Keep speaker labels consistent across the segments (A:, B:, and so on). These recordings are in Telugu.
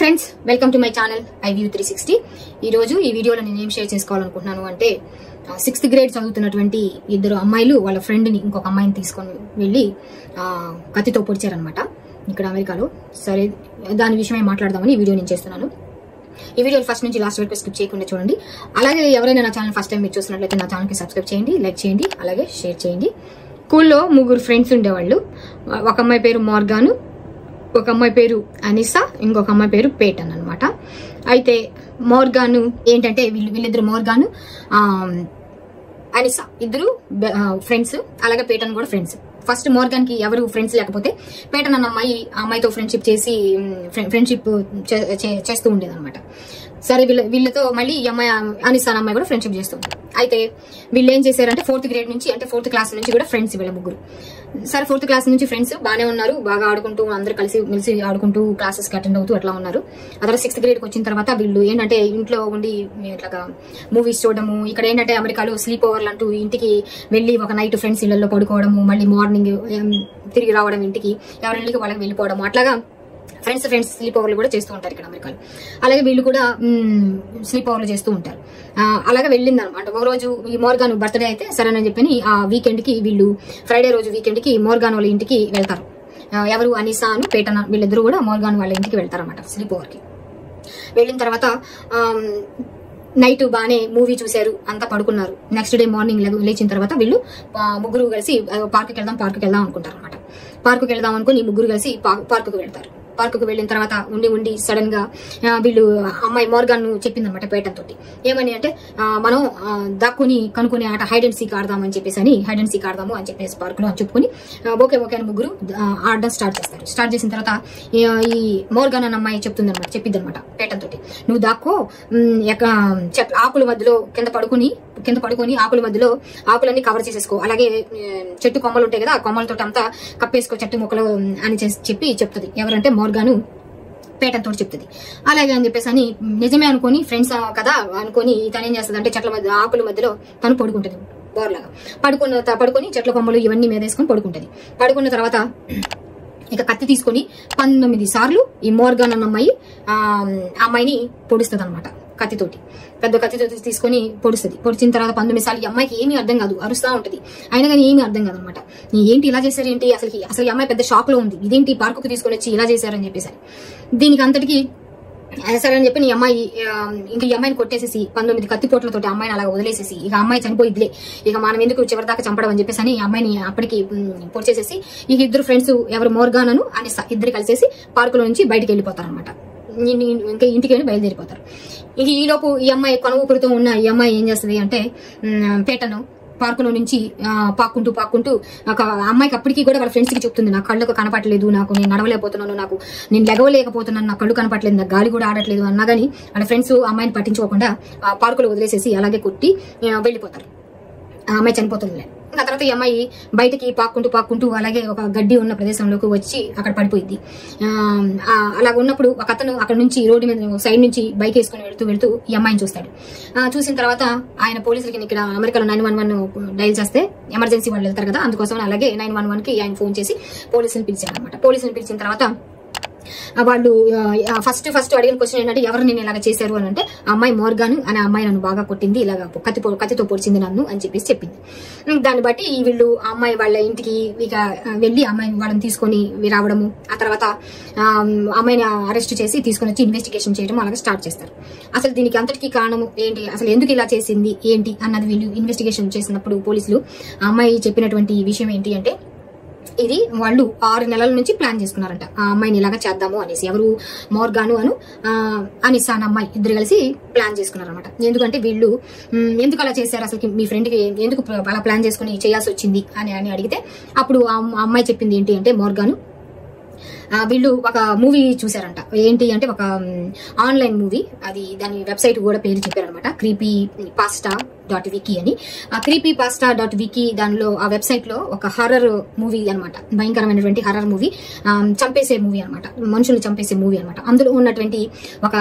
A: Friends, welcome to my channel iView 360. ఈ రోజు ఈ వీడియోలో నేను ఏం షేర్ చేసుకోవాలనుకుంటున్నాను అంటే 6th గ్రేడ్ చదువుతున్నటువంటి ఇద్దరు అమ్మాయిలు వాళ్ళ ఫ్రెండ్ ని ఇంకొక అమ్మాయిని తీసుకొని వెళ్ళి కత్తితో పొడిచారనమాట ఇక్కడ అమెరికాలో. సరే, దాని విషయమే మాట్లాడదామని ఈ వీడియో నేను చేస్తున్నాను. ఈ వీడియో ఫస్ట్ నుంచి లాస్ట్ వరకు స్కిప్ చేయకుండా చూడండి. అలాగే ఎవరైనా నా ఛానల్ ఫస్ట్ టైం మీరు చూస్తున్నట్లయితే నా ఛానల్ కి సబ్స్క్రైబ్ చేయండి, లైక్ చేయండి, అలాగే షేర్ చేయండి. స్కూల్లో 3 ఫ్రెండ్స్ ఉండేవాళ్ళు. ఒక అమ్మాయి పేరు మోర్గాను, ఒక అమ్మాయి పేరు అనిసా, ఇంకొక అమ్మాయి పేరు పేటన్ అనమాట. అయితే మోర్గాను ఏంటంటే వీళ్ళిద్దరు మోర్గాను అనిసా ఇద్దరు ఫ్రెండ్స్, అలాగే పేటన్ కూడా ఫ్రెండ్స్. ఫస్ట్ మోర్గాన్ కి ఎవరు ఫ్రెండ్స్ లేకపోతే పేటన్ అన్న అమ్మాయితో ఫ్రెండ్షిప్ చేస్తూ ఉండేది అనమాట. సరే, వీళ్ళతో మళ్ళీ ఈ అమ్మాయి అనిసా అన్న అమ్మాయి కూడా ఫ్రెండ్షిప్ చేస్తుంది. అయితే వీళ్ళు ఏం చేశారంటే 4th గ్రేడ్ నుంచి, అంటే 4th క్లాస్ నుంచి కూడా ఫ్రెండ్స్ వీళ్ళ ముగ్గురు. సరే, 4th క్లాస్ నుంచి ఫ్రెండ్స్ బాగానే ఉన్నారు, బాగా ఆడుకుంటూ అందరు కలిసి ఆడుకుంటూ క్లాసెస్ కి అటెండ్ అవుతూ అట్లా ఉన్నారు. ఆ తర్వాత 6th గ్రేడ్కి వచ్చిన తర్వాత వీళ్ళు ఏంటంటే ఇంట్లో ఉండి ఇట్లాగా మూవీస్ చూడడము, ఇక్కడ ఏంటంటే అమెరికాలో స్లీప్ ఓవర్లు అంటూ ఇంటికి వెళ్ళి ఒక నైట్ ఫ్రెండ్స్ ఇళ్లలో పడుకోవడము, మళ్ళీ మార్నింగ్ తిరిగి రావడం, ఇంటికి ఎవరింటికి వాళ్ళకి వెళ్ళిపోవడం, అట్లాగా ఫ్రెండ్స్ స్లీప్ ఓవర్లు కూడా చేస్తూ ఉంటారు ఇక్కడ అమెరికాలో. అలాగే వీళ్ళు కూడా స్లీప్ ఓవర్లు చేస్తూ ఉంటారు. అలాగే వెళ్ళింది అనమాట. ఒక రోజు ఈ మోర్గాన్ బర్త్డే అయితే సరేనని చెప్పి ఆ వీకెండ్ కి వీళ్ళు ఫ్రైడే రోజు వీకెండ్ కి మోర్గాన్ వాళ్ళ ఇంటికి వెళ్తారు. ఎవరు అనిసా అను పేటన వీళ్ళిద్దరు కూడా మోర్గాన్ వాళ్ళ ఇంటికి వెళ్తారు అనమాట స్లీప్ ఓవర్ కి. వెళ్ళిన తర్వాత నైట్ బాగానే మూవీ చూశారు, అంతా పడుకున్నారు. నెక్స్ట్ డే మార్నింగ్ లేచిన తర్వాత వీళ్ళు ముగ్గురు కలిసి పార్కుకి వెళ్దాం అనుకుంటారు అనమాట. పార్కుకి వెళ్దాం అనుకుని ముగ్గురు కలిసి పార్కుకి వెళ్తారు. పార్కుకు వెళ్ళిన తర్వాత ఉండి సడన్ గా వీళ్ళు అమ్మాయి మోర్గాన్ చెప్పింది అనమాట పేటన్ తోటి. ఏమని అంటే మనం దాక్కుని కనుక్కునే ఆట హైడ్ అండ్ సీక్ ఆడదామని చెప్పేసి హైడ్ అండ్ సీక్ ఆడదాము అని చెప్పేసి పార్కులో అని చెప్పుకుని ఓకే అని ముగ్గురు ఆడడం స్టార్ట్ చేస్తారు. స్టార్ట్ చేసిన తర్వాత ఈ మోర్గాన్ అన్న అమ్మాయి చెప్పిద్ది అనమాట పేటన్ తోటి, నువ్వు దాక్కో ఆకుల మధ్యలో కింద పడుకొని ఆకుల మధ్యలో ఆకులన్నీ కవర్ చేసేసుకో, అలాగే చెట్టు కొమ్మలు ఉంటాయి కదా, ఆ కొమ్మలతో అంతా కప్పేసుకో చెట్టు మొక్కలు అని చెప్తుంది. ఎవరంటే మోర్గాను పేటన్ తోటి చెప్తుంది. అలాగే అని చెప్పేసి అని నిజమే అనుకుని ఫ్రెండ్స్ కదా అనుకుని తను ఏం చేస్తుంది అంటే ఆకుల మధ్యలో తను పడుకుంటుంది బోర్లాగా. పడుకొని చెట్ల కొమ్మలు ఇవన్నీ మీదేసుకొని పడుకుంటుంది. పడుకున్న తర్వాత ఇక కత్తి తీసుకొని 19 సార్లు ఈ మోర్గాన్ అన్న అమ్మాయిని పొడుస్తుంది అనమాట కత్తితోటి. పెద్ద కత్తితో తీసుకొని పొడుస్తుంది. పొడిచిన తర్వాత 19 సార్లు ఈ అమ్మాయికి ఏమీ అర్థం కాదు, అరుస్తా ఉంటది. అయినా కానీ ఏమీ అర్థం కాదు అనమాట. ఏంటి ఇలా చేశారు ఏంటి, అసలు ఈ అమ్మాయి పెద్ద షాక్ లో ఉంది, ఇదేంటి పార్కుకి తీసుకొని వచ్చి ఇలా చేశారని చెప్పేసి. దీనికి అంతటికి సరే అని చెప్పి ఈ అమ్మాయిని కొట్టేసేసి 19 కత్తిపోట్లతోటి అమ్మాయిని అలా వదిలేసేసి ఇక అమ్మాయి చనిపోయిద్దిలే, ఇక మనం ఎందుకు చివరిదాకా చంపడం అని చెప్పేసి ఈ అమ్మాయిని అప్పటికి పొడిచేసేసి ఇక ఇద్దరు ఫ్రెండ్స్ ఎవరు మోర్గాన్ అను అనిసా ఇద్దరు కలిసేసి పార్కులో నుంచి బయటకు వెళ్ళిపోతారు అనమాట. ఇంకా ఇంటికి వెళ్ళి బయలుదేరిపోతారు. ఇక ఈలోపు ఈ అమ్మాయి కొన ఊపిరితో ఉన్న ఈ అమ్మాయి ఏం చేస్తుంది అంటే పేటను పార్కులో నుంచి పాక్కుంటూ ఒక అమ్మాయికి అప్పటికి కూడా వాళ్ళ ఫ్రెండ్స్ కి చెప్తుంది, నా కళ్ళకు కనపట్లేదు, నేను నడవలేకపోతున్నాను, నేను లెగవలేకపోతున్నాను, నా కళ్ళు కనపట్లేదు, నా గాలి కూడా ఆడట్లేదు అన్నా గానీ వాళ్ళ ఫ్రెండ్స్ అమ్మాయిని పట్టించుకోకుండా పార్కులో వదిలేసేసి అలాగే కొట్టి వెళ్ళిపోతారు. ఆ అమ్మాయి చనిపోతుందిలే. ఆ తర్వాత ఈ అమ్మాయి బయటకి పాక్కుంటూ అలాగే ఒక గడ్డి ఉన్న ప్రదేశంలోకి వచ్చి అక్కడ పడిపోయింది. అలా ఉన్నప్పుడు ఒక అతను అక్కడ నుంచి రోడ్డు మీద సైడ్ నుంచి బైక్ వేసుకుని వెళ్తూ ఈ అమ్మాయిని చూస్తాడు. చూసిన తర్వాత ఆయన పోలీసులకి ఇక్కడ అమెరికాలో 911 డైల్ చేస్తే ఎమర్జెన్సీ వాళ్ళు వెళ్తారు కదా, అందుకోసం అలాగే 911 కి ఆయన ఫోన్ చేసి పోలీసులు పిలిచారు అనమాట. పోలీసులు పిలిచిన తర్వాత వాళ్ళు ఫస్ట్ అడిగిన క్వశ్చన్ ఏంటంటే ఎవరు నేను ఇలాగ చేశారు అని అంటే అమ్మాయి మోర్గాన్ అనే అమ్మాయి నన్ను బాగా కొట్టింది, ఇలాగ కత్తితో పొడిచింది నన్ను అని చెప్పేసి చెప్పింది. దాన్ని బట్టి వీళ్ళు అమ్మాయి వాళ్ళ ఇంటికి ఇక వెళ్ళి అమ్మాయిని వాళ్ళని తీసుకొని రావడము, ఆ తర్వాత అమ్మాయిని అరెస్ట్ చేసి తీసుకొని వచ్చి ఇన్వెస్టిగేషన్ చేయడం అలాగే స్టార్ట్ చేస్తారు. అసలు దీనికి అంతటికీ కారణము ఏంటి, అసలు ఎందుకు ఇలా చేసింది ఏంటి అన్నది వీళ్ళు ఇన్వెస్టిగేషన్ చేసినప్పుడు పోలీసులు ఆ అమ్మాయి చెప్పినటువంటి విషయం ఏంటి అంటే ఇది వాళ్ళు 6 నెలల నుంచి ప్లాన్ చేసుకున్నారంట ఆ అమ్మాయిని ఇలాగా చేద్దాము అనేసి. ఎవరు మోర్గాను అను అనిసా అన్న అమ్మాయి ఇద్దరు కలిసి ప్లాన్ చేసుకున్నారనమాట. ఎందుకంటే వీళ్ళు ఎందుకు అలా చేశారు, అసలు మీ ఫ్రెండ్ కి ఎందుకు అలా ప్లాన్ చేసుకుని చేయాల్సి వచ్చింది అని అడిగితే అప్పుడు ఆ అమ్మాయి చెప్పింది ఏంటి అంటే మోర్గాను వీళ్ళు ఒక మూవీ చూసారంట. ఏంటి అంటే ఒక ఆన్లైన్ మూవీ, అది దాని వెబ్సైట్ కూడా పేరు చెప్పారనమాట, creepypasta.wiki అని. ఆ creepypasta.wiki దానిలో ఆ వెబ్సైట్ లో ఒక హర్రర్ మూవీ అనమాట, భయంకరమైనటువంటి హర్రర్ మూవీ, చంపేసే మూవీ అనమాట, మనుషులు చంపేసే మూవీ అనమాట. అందులో ఉన్నటువంటి ఒక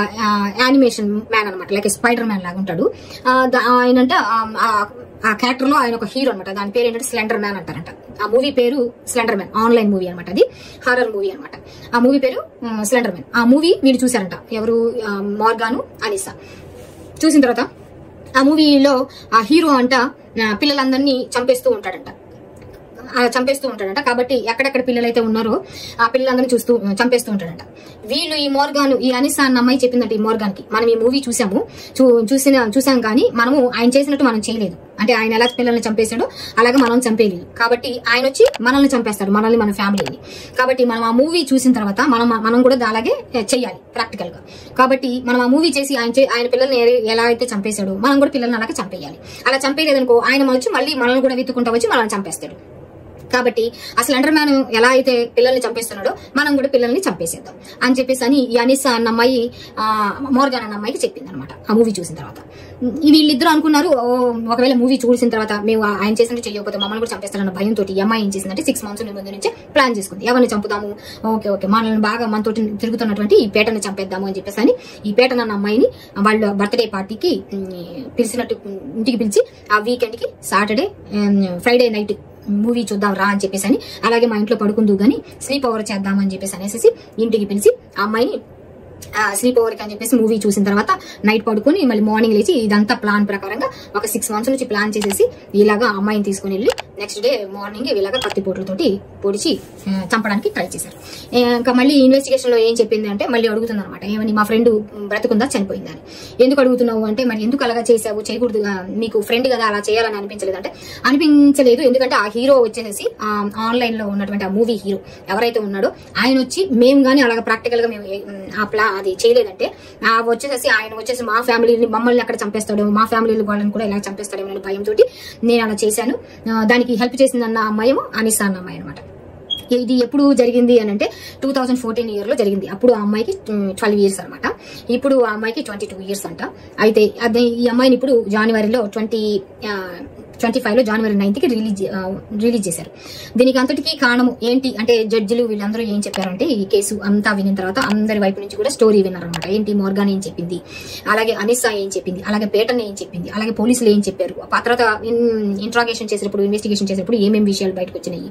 A: యానిమేషన్ మ్యాన్ అనమాట, లైక్ స్పైడర్ మ్యాన్ లాగా ఉంటాడు ఆయన. అంటే ఆ క్యారెక్టర్ లో ఆయన ఒక హీరో అనమాట, దాని పేరు ఏంటంటే స్లెండర్ మ్యాన్ అంటారంట. ఆ మూవీ పేరు స్లెండర్ మ్యాన్, ఆన్లైన్ మూవీ అనమాట, అది హారర్ మూవీ అనమాట. ఆ మూవీ పేరు స్లెండర్ మ్యాన్. ఆ మూవీ వీళ్ళు చూసారంట, ఎవరు, మోర్గాను, అనిసా. చూసిన తర్వాత ఆ మూవీలో ఆ హీరో అంట పిల్లలందరినీ చంపేస్తూ ఉంటాడంట. కాబట్టి ఎక్కడెక్కడ పిల్లలైతే ఉన్నారో ఆ పిల్లలందరినీ చంపేస్తూ ఉంటాడంట. వీళ్ళు ఈ మోర్గాను, ఈ అనిసా అన్న అమ్మాయి చెప్పిందంట ఈ మోర్గాన్కి, మనం ఈ మూవీ చూసాం కానీ మనము ఆయన చేసినట్టు మనం చేయలేదు, అంటే ఆయన ఎలా పిల్లల్ని చంపేశాడో అలాగే మనం చంపేయలేదు, కాబట్టి ఆయన వచ్చి మనల్ని చంపేస్తాడు, మనల్ని, మన ఫ్యామిలీని. కాబట్టి మనం ఆ మూవీ చూసిన తర్వాత మనం కూడా అలాగే చెయ్యాలి ప్రాక్టికల్ గా. కాబట్టి మనం ఆ మూవీ చేసి ఆయన పిల్లల్ని ఎలా అయితే చంపేశాడో మనం కూడా పిల్లల్ని అలాగే చంపేయాలి. అలా చంపేయలేదనుకో ఆయన వచ్చి మళ్ళీ మనల్ని కూడా వెతుక్కుంటా వచ్చి మనల్ని చంపేస్తాడు. కాబట్టి ఆ స్లెండర్ మ్యాన్ ఎలా అయితే పిల్లల్ని చంపేస్తున్నాడో మనం కూడా పిల్లల్ని చంపేసేద్దాం అని చెప్పేసి అని ఈ అనిసా అన్న అమ్మాయి మోర్గాన్ అన్న అమ్మాయికి చెప్పింది అనమాట ఆ మూవీ చూసిన తర్వాత. వీళ్ళిద్దరు అనుకున్నారు, ఒకవేళ మూవీ చూసిన తర్వాత మేము ఆయన చేసినట్టు చేయకపోతే మమ్మల్ని కూడా చంపేస్తారన్న భయంతో ఈ అమ్మాయి ఏం చేసిందంటే 6 months ముందు నుంచే ప్లాన్ చేసుకుంది, ఎవరిని చంపుదాము, ఓకే మనల్ని బాగా మనతో తిరుగుతున్నటువంటి ఈ పేటను చంపేద్దాము అని చెప్పేసి అని ఈ పేటను అన్న అమ్మాయిని వాళ్ళ బర్త్డే పార్టీకి పిలిచినట్టు ఇంటికి పిలిచి ఆ వీకెండ్ కి సాటర్డే ఫ్రైడే నైట్ మూవీ చూద్దాం రా అని చెప్పేసి అని, అలాగే మా ఇంట్లో పడుకుందు గానీ స్లీప్ ఓవర్ చేద్దాం అని చెప్పేసి అనేసి ఇంటికి పిలిచి ఆ అమ్మాయిని స్లీప్ ఓవర్ అని చెప్పేసి మూవీ చూసిన తర్వాత నైట్ పడుకుని మళ్ళీ మార్నింగ్ లేచి ఇదంతా ప్లాన్ ప్రకారంగా ఒక 6 months నుంచి ప్లాన్ చేసేసి ఇలాగా అమ్మాయిని తీసుకుని వెళ్ళి నెక్స్ట్ డే మార్నింగ్ ఇలాగా కత్తిపోట్లతోటి పొడిచి చంపడానికి ట్రై చేశారు. ఇంకా మళ్ళీ ఇన్వెస్టిగేషన్ లో ఏం చెప్పింది అంటే మళ్ళీ అడుగుతుంది అనమాట, ఏమని మా ఫ్రెండ్ బ్రతుకుందా చనిపోయిందని, ఎందుకు అడుగుతున్నావు అంటే మరి ఎందుకు అలాగా చేసావు, చేయకూడదు, మీకు ఫ్రెండ్ కదా అలా చేయాలని అనిపించలేదు అంటే అనిపించలేదు, ఎందుకంటే ఆ హీరో వచ్చేసి ఆన్లైన్ లో ఉన్నటువంటి ఆ మూవీ హీరో ఎవరైతే ఉన్నాడో ఆయన వచ్చి మేము గానీ అలాగా ప్రాక్టికల్ గా మేము అది చేయలేదంటే వచ్చేసి ఆయన వచ్చేసి మా ఫ్యామిలీని మమ్మల్ని అక్కడ చంపేస్తాడేమో, మా ఫ్యామిలీ వాళ్ళని కూడా ఇలా చంపేస్తాడేమో అనే భయంతో నేను అలా చేశాను. దానికి హెల్ప్ చేసిందన్న అమ్మాయేమో అనిసా అన్న అమ్మాయి అనమాట. ఇది ఎప్పుడు జరిగింది అని అంటే 2014 year లో జరిగింది. అప్పుడు ఆ అమ్మాయికి 12 years అనమాట, ఇప్పుడు ఆ అమ్మాయికి 22 years అంట. అయితే అదే ఈ అమ్మాయిని ఇప్పుడు జనవరిలో 2025 జనవరి 9th రిలీజ్ చేశారు. దీనికి అంతటికీ కారణం ఏంటి అంటే జడ్జిలు వీళ్ళందరూ ఏం చెప్పారంటే ఈ కేసు అంతా వినిన తర్వాత అందరి వైపు నుంచి కూడా స్టోరీ విన్నారనమాట. ఏంటి మోర్గాన్ ఏం చెప్పింది, అలాగే అనిసా ఏం చెప్పింది, అలాగే పేటన్ ఏం చెప్పింది, అలాగే పోలీసులు ఏం చెప్పారు, ఆ తర్వాత ఇన్వెస్టిగేషన్ చేసినప్పుడు ఏమేమి విషయాలు బయటకు వచ్చినాయి,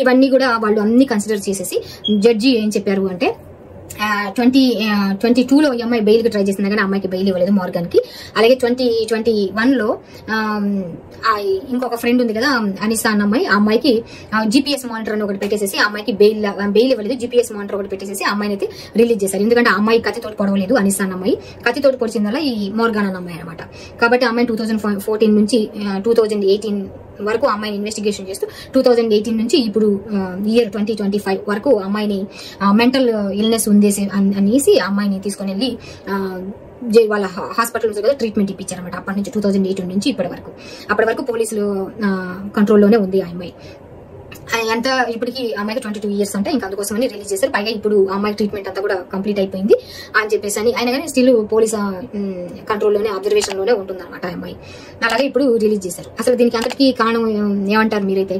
A: ఇవన్నీ కూడా వాళ్ళు అన్ని కన్సిడర్ చేసేసి జడ్జి ఏం చెప్పారు అంటే 2022లో ఈ అమ్మాయి బెయిల్ కి ట్రై చేసింది కానీ అమ్మాయికి బెయిల్ ఇవ్వలేదు మోర్గాన్ కి. అలాగే 2021లో ఇంకొక ఫ్రెండ్ ఉంది కదా అనిసా అన్న అమ్మాయి, ఆ అమ్మాయికి GPS మానిటర్ అని ఒకటి పెట్టేసి ఆ అమ్మాయికి బెయిల్ ఇవ్వలేదు, GPS మానిటర్ ఒకటి పెట్టేసి ఆ అమ్మాయిని అయితే రిలీజ్ చేశారు. ఎందుకంటే ఆ అమ్మాయి కత్తితోటి పొడవలేదు, అనిసా అన్న అమ్మాయి కత్తితోటి పొడిచిందల్లా ఈ మోర్గాన్ అన్న అమ్మాయి అనమాట. కాబట్టి ఆ అమ్మాయి 2014 నుంచి 2018 వరకు అమ్మాయిని ఇన్వెస్టిగేషన్ చేస్తూ 2018 నుంచి ఇప్పుడు ఇయర్ 2025 వరకు అమ్మాయిని మెంటల్ ఇల్నెస్ ఉంది అనేసి అమ్మాయిని తీసుకుని వెళ్ళి వాళ్ళ హాస్పిటల్ నుంచి ట్రీట్మెంట్ ఇప్పించారనమాట. అప్పటి నుంచి 2018 నుంచి అప్పటి వరకు పోలీసులు కంట్రోల్లోనే ఉంది ఆ అమ్మాయి. ఎంత ఇప్పటికి అమ్మాయికి 22 years అంటే ఇంకా అందుకోసమని రిలీజ్ చేశారు. పైగా ఇప్పుడు అమ్మాయి ట్రీట్మెంట్ అంతా కూడా కంప్లీట్ అయిపోయింది అని చెప్పేసి అని అయినా కానీ స్టిల్ పోలీస్ కంట్రోల్లోనే అబ్జర్వేషన్ లోనే ఉంటుంది అనమాట అమ్మాయి. అలాగే ఇప్పుడు రిలీజ్ చేశారు. అసలు దీనికి అంతటికీ కారణం ఏమంటారు మీరైతే?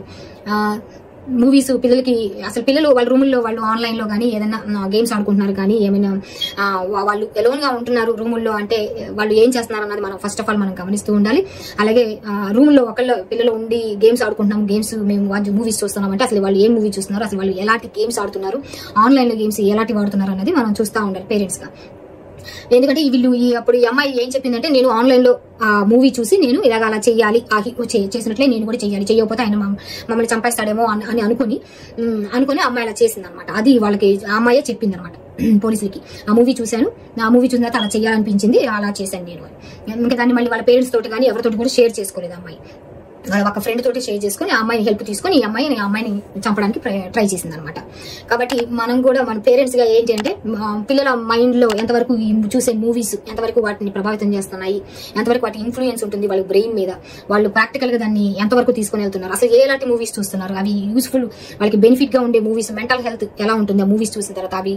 A: మూవీస్ పిల్లలకి అసలు పిల్లలు వాళ్ళ రూముల్లో వాళ్ళు ఆన్లైన్ లో కానీ ఏదైనా గేమ్స్ ఆడుకుంటున్నారు కానీ ఏమైనా వాళ్ళు ఎలోన్ గా ఉంటున్నారు రూముల్లో అంటే వాళ్ళు ఏం చేస్తున్నారు అన్నది మనం ఫస్ట్ ఆఫ్ ఆల్ మనం గమనిస్తూ ఉండాలి. అలాగే రూముల్లో పిల్లలు ఉండి గేమ్స్ ఆడుకుంటున్నాం, గేమ్స్ మేము మూవీస్ చూస్తున్నాం అంటే అసలు వాళ్ళు ఏం మూవీ చూస్తున్నారు, అసలు వాళ్ళు ఎలాంటి గేమ్స్ ఆడుతున్నారు, ఆన్లైన్ లో గేమ్స్ ఎలాంటి వాడుతున్నారు అన్నది మనం చూస్తూ ఉండాలి పేరెంట్స్ గా. ఎందుకంటే వీళ్ళు అప్పుడు ఈ అమ్మాయి ఏం చెప్పిందంటే నేను ఆన్లైన్ లో మూవీ చూసి నేను ఇలాగ అలా చెయ్యాలి, చేసినట్లే నేను కూడా చెయ్యాలి, చేయకపోతే ఆయన మమ్మల్ని చంపేస్తాడేమో అని అనుకుని అమ్మాయి అలా చేసింది అనమాట. అది వాళ్ళకి ఆ అమ్మాయే చెప్పింది అనమాట పోలీసులకి. ఆ మూవీ చూసిన తర్వాత అలా చేయాలనిపించింది, అలా చేశాను నేను. ఇంకా దాన్ని మళ్ళీ వాళ్ళ పేరెంట్స్ తోటి కానీ ఎవరితోటి కూడా షేర్ చేసుకోలేదు అమ్మాయి. ఒక ఫ్రెండ్ తోటి షేర్ చేసుకుని ఆ అమ్మాయిని హెల్ప్ తీసుకుని ఈ అమ్మాయిని చంపడానికి ట్రై చేసింది అనమాట. కాబట్టి మనం కూడా మన పేరెంట్స్ గా ఏంటి అంటే పిల్లల మైండ్ లో ఎంతవరకు చూసే మూవీస్ ఎంతవరకు వాటిని ప్రభావితం చేస్తున్నాయి, ఎంతవరకు వాటి ఇన్ఫ్లుయెన్స్ ఉంటుంది వాళ్ళ బ్రెయిన్ మీద, వాళ్ళు ప్రాక్టికల్ గా దాన్ని ఎంతవరకు తీసుకుని వెళ్తున్నారు, అసలు ఎలాంటి మూవీస్ చూస్తున్నారు, అవి యూస్ఫుల్ వాళ్ళకి బెనిఫిట్ గా ఉండే మూవీస్, మెంటల్ హెల్త్ ఎలా ఉంటుంది ఆ మూవీస్ చూసిన తర్వాత అవి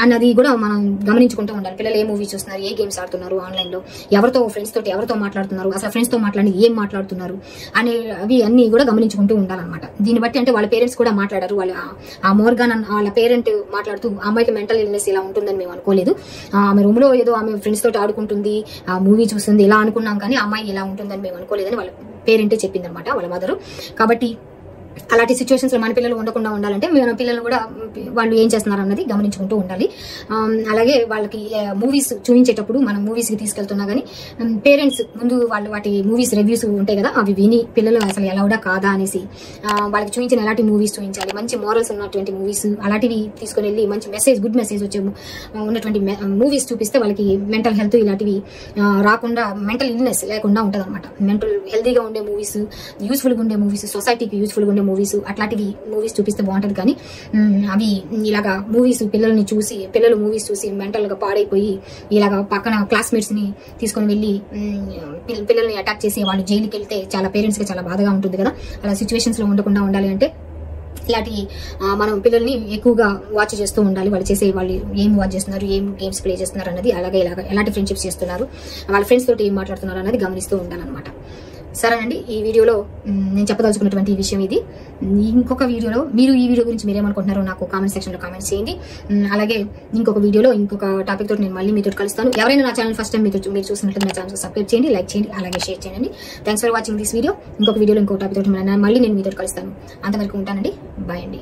A: అన్నది కూడా మనం గమనించుకుంటూ ఉండాలి. పిల్లలు ఏ మూవీస్ చూస్తున్నారు, ఏ గేమ్స్ ఆడుతున్నారు, ఆన్లైన్ లో ఎవరితో ఫ్రెండ్స్ తోటి ఎవరితో మాట్లాడుతున్నారు, అసలు ఫ్రెండ్స్ తో మాట్లాడి ఏం మాట్లాడుతున్నారు అనేవి అన్ని కూడా గమనించుకుంటూ ఉండాలన్నమాట. దీన్ని బట్టి అంటే వాళ్ళ పేరెంట్స్ కూడా మాట్లాడారు. ఆ మోర్గాన్ వాళ్ళ పేరెంట్ మాట్లాడుతూ అమ్మాయికి మెంటల్ ఇల్నెస్ ఇలా ఉంటుందని మేము అనుకోలేదు, ఆమె రూమ్ లో ఏదో ఆమె ఫ్రెండ్స్ తోటి ఆడుకుంటుంది, ఆ మూవీ చూస్తుంది ఇలా అనుకున్నాం కానీ అమ్మాయి ఇలా ఉంటుందని మేము అనుకోలేదని వాళ్ళ పేరెంటే చెప్పింది అనమాట, వాళ్ళ మదరు. కాబట్టి అలాంటి సిచ్యువేషన్స్ లో మన పిల్లలు ఉండకుండా ఉండాలంటే మన పిల్లలు కూడా వాళ్ళు ఏం చేస్తున్నారు అన్నది గమనించుకుంటూ ఉండాలి. అలాగే వాళ్ళకి మూవీస్ చూపించేటప్పుడు మనం మూవీస్ కి తీసుకెళ్తున్నా గానీ పేరెంట్స్ ముందు వాళ్ళు వాటి మూవీస్ రివ్యూస్ ఉంటాయి కదా, అవి విని పిల్లలు అసలు ఎలావుడా కాదా అనేసి వాళ్ళకి చూపించిన ఎలాంటి మూవీస్ చూపించాలి, మంచి మోరల్స్ ఉన్నటువంటి మూవీస్ అలాంటివి తీసుకుని వెళ్ళి మంచి మెసేజ్, గుడ్ మెసేజ్ వచ్చే ఉన్నటువంటి మూవీస్ చూపిస్తే వాళ్ళకి మెంటల్ హెల్త్ ఇలాంటివి రాకుండా, మెంటల్ ఇల్నెస్ లేకుండా ఉంటుంది అనమాట. మెంటల్ హెల్తీగా ఉండే మూవీస్, యూస్ఫుల్ గా ఉండే మూవీస్, సొసైటీకి యూస్ఫుల్ గా ఉండే మూవీస్ అట్లాంటివి మూవీస్ చూపిస్తే బాగుంటది. కానీ అవి ఇలాగా పిల్లలు మూవీస్ చూసి మెంటల్ గా పాడైపోయి ఇలాగా పక్కన క్లాస్మేట్స్ ని తీసుకొని వెళ్ళి పిల్లల్ని అటాక్ చేసి వాళ్ళు జైలుకి వెళ్తే చాలా పేరెంట్స్ కి చాలా బాధగా ఉంటుంది కదా. అలా సిచ్యువేషన్స్ లో ఉండకుండా ఉండాలి అంటే ఇలాంటి మనం పిల్లల్ని ఎక్కువగా వాచ్ చేస్తూ ఉండాలి. వాళ్ళు ఏం వాచ్ చేస్తున్నారు, ఏం గేమ్స్ ప్లే చేస్తున్నారు అన్నది, అలాగే ఎలాంటి ఫ్రెండ్షిప్స్ చేస్తున్నారు, వాళ్ళ ఫ్రెండ్స్ తోటి ఏం మాట్లాడుతున్నారు అన్నది గమనిస్తూ ఉండాలన్నమాట. సరేనండి, ఈ వీడియోలో నేను చెప్పదలుచుకున్నటువంటి విషయం ఇది. ఇంకొక వీడియోలో మీరు ఈ వీడియో గురించి మీరేమనుకుంటున్నారో నాకు కామెంట్ సెక్షన్ లో కామెంట్ చేయండి. అలాగే ఇంకొక వీడియోలో ఇంకొక టాపిక్ తోటి నేను మళ్ళీ మీతో కలుస్తాను. ఎవరైనా నా ఛానల్ ఫస్ట్ టైం మీరు చూసినట్లయితే నా ఛానల్ సబ్స్క్రైబ్ చేయండి, లైక్ చేయండి, అలాగే షేర్ చేయండి. Thanks for watching this video. ఇంకొక వీడియోలో ఇంకొక టాపిక్ తోటి మళ్ళీ నేను మీతో కలుస్తాను. అంతవరకు ఉంటానండి. బాయ్ అండి.